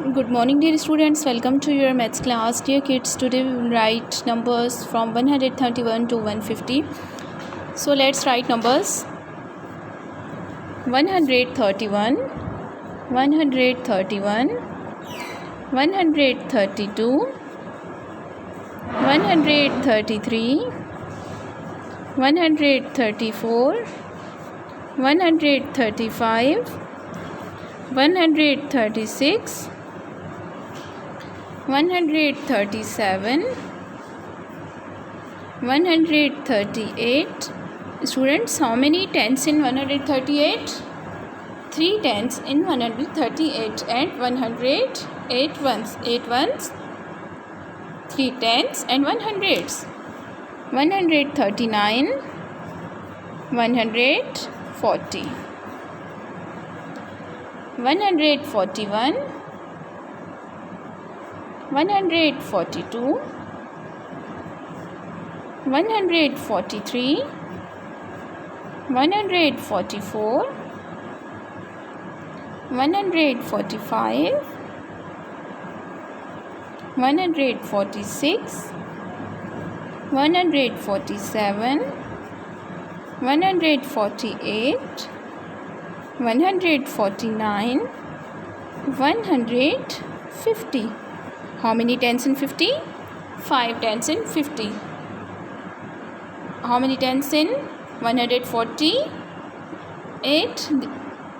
Good morning, dear students. Welcome to your maths class. Dear kids, today we will write numbers from 131 to 150. So let's write numbers. 131, 131, 132, 133, 134, 135, 136, 137, 138. Students, how many tens in 138? 3 tens in 138 and 100 8 ones. 8 ones, 3 tens and 1 hundreds. 139, 140, 141, 142, 143, 144, 145, 146, 147, 148, 149, 150. How many tens in 50? 5 tens in 50. How many tens in 148?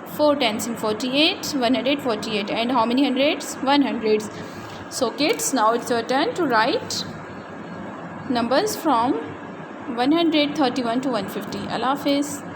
4 tens in 48, 148. And how many hundreds? 100s. So kids, now it's your turn to write numbers from 131 to 150. Allah Hafiz.